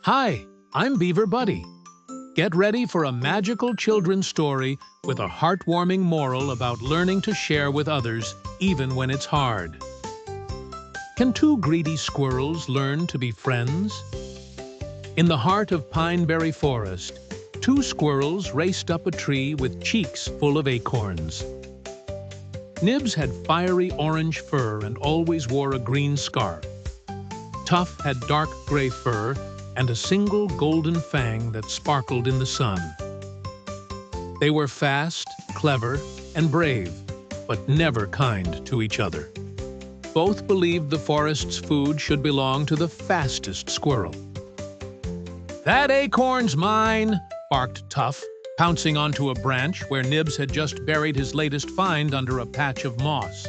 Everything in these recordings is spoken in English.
Hi, I'm Beaver Buddy. Get ready for a magical children's story with a heartwarming moral about learning to share with others, even when it's hard. Can two greedy squirrels learn to be friends? In the heart of Pineberry Forest, two squirrels raced up a tree with cheeks full of acorns. Nibbs had fiery orange fur and always wore a green scarf. Tuff had dark gray fur and a single golden fang that sparkled in the sun. They were fast, clever, and brave, but never kind to each other. Both believed the forest's food should belong to the fastest squirrel. "That acorn's mine!" barked Tuff, pouncing onto a branch where Nibbs had just buried his latest find under a patch of moss.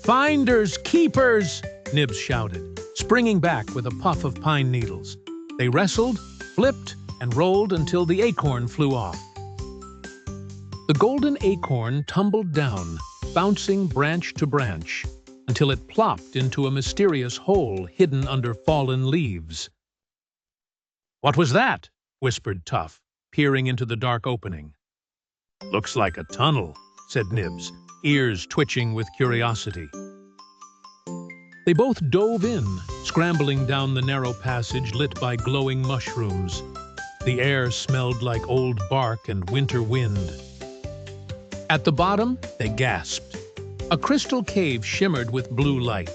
"Finders, keepers!" Nibbs shouted, springing back with a puff of pine needles. They wrestled, flipped, and rolled until the acorn flew off. The golden acorn tumbled down, bouncing branch to branch, until it plopped into a mysterious hole hidden under fallen leaves. "What was that?" whispered Tuff, peering into the dark opening. "Looks like a tunnel," said Nibbs, ears twitching with curiosity. They both dove in, scrambling down the narrow passage lit by glowing mushrooms. The air smelled like old bark and winter wind. At the bottom, they gasped. A crystal cave shimmered with blue light.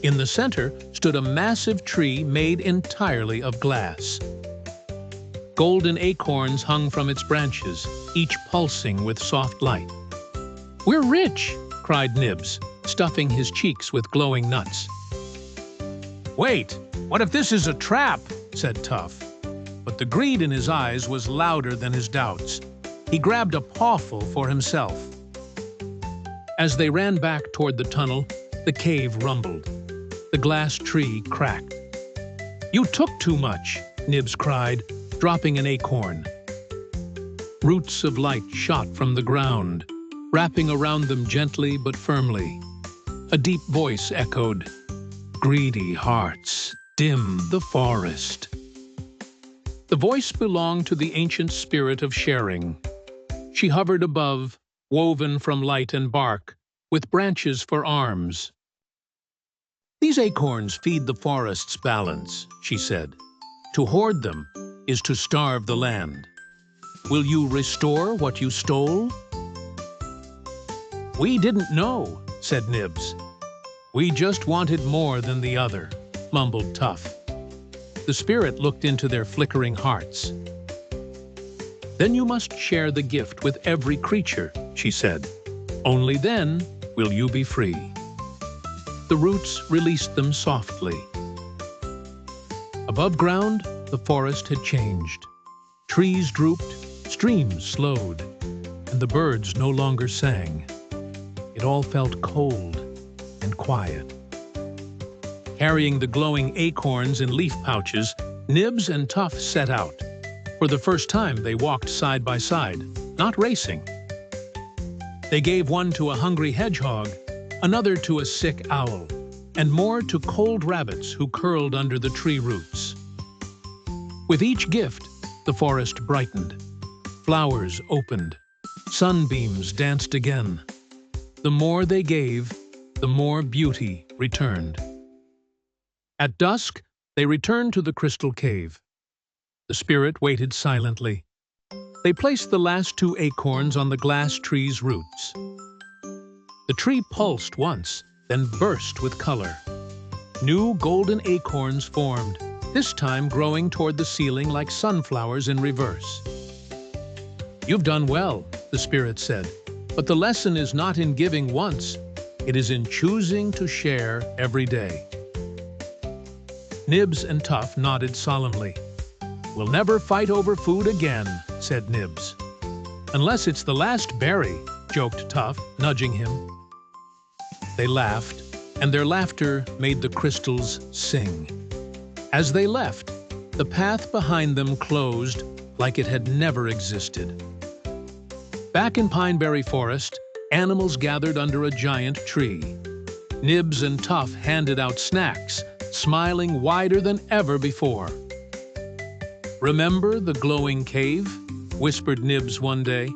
In the center stood a massive tree made entirely of glass. Golden acorns hung from its branches, each pulsing with soft light. "We're rich!" cried Nibbs, stuffing his cheeks with glowing nuts. "Wait, what if this is a trap?" said Tuff. But the greed in his eyes was louder than his doubts. He grabbed a pawful for himself. As they ran back toward the tunnel, the cave rumbled. The glass tree cracked. "You took too much!" Nibbs cried, dropping an acorn. Roots of light shot from the ground, wrapping around them gently but firmly. A deep voice echoed, "Greedy hearts, dim the forest." The voice belonged to the ancient spirit of sharing. She hovered above, woven from light and bark, with branches for arms. "These acorns feed the forest's balance," she said. "To hoard them is to starve the land. Will you restore what you stole?" "We didn't know," said Nibbs. "We just wanted more than the other," mumbled Tuff. The spirit looked into their flickering hearts. "Then you must share the gift with every creature," she said. "Only then will you be free." The roots released them softly. Above ground, the forest had changed. Trees drooped, streams slowed, and the birds no longer sang. It all felt cold and quiet. Carrying the glowing acorns in leaf pouches, Nibbs and Tuff set out. For the first time, they walked side by side, not racing. They gave one to a hungry hedgehog, another to a sick owl, and more to cold rabbits who curled under the tree roots. With each gift, the forest brightened. Flowers opened. Sunbeams danced again. The more they gave, the more beauty returned. At dusk, they returned to the crystal cave. The spirit waited silently. They placed the last two acorns on the glass tree's roots. The tree pulsed once, then burst with color. New golden acorns formed, this time growing toward the ceiling like sunflowers in reverse. "You've done well," the spirit said, "but the lesson is not in giving once. It is in choosing to share every day." Nibbs and Tuff nodded solemnly. "We'll never fight over food again," said Nibbs. "Unless it's the last berry," joked Tuff, nudging him. They laughed, and their laughter made the crystals sing. As they left, the path behind them closed like it had never existed. Back in Pineberry Forest, animals gathered under a giant tree. Nibbs and Tuff handed out snacks, smiling wider than ever before. "Remember the glowing cave?" whispered Nibbs one day.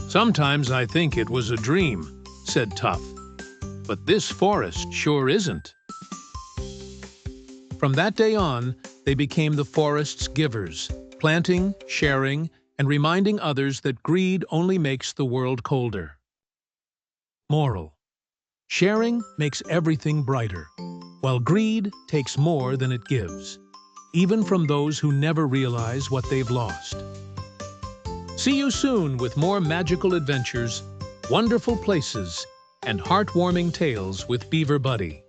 "Sometimes I think it was a dream," said Tuff. "But this forest sure isn't." From that day on, they became the forest's givers, planting, sharing, and reminding others that greed only makes the world colder. Moral: sharing makes everything brighter, while greed takes more than it gives, even from those who never realize what they've lost. See you soon with more magical adventures, wonderful places, and heartwarming tales with Beaver Buddy.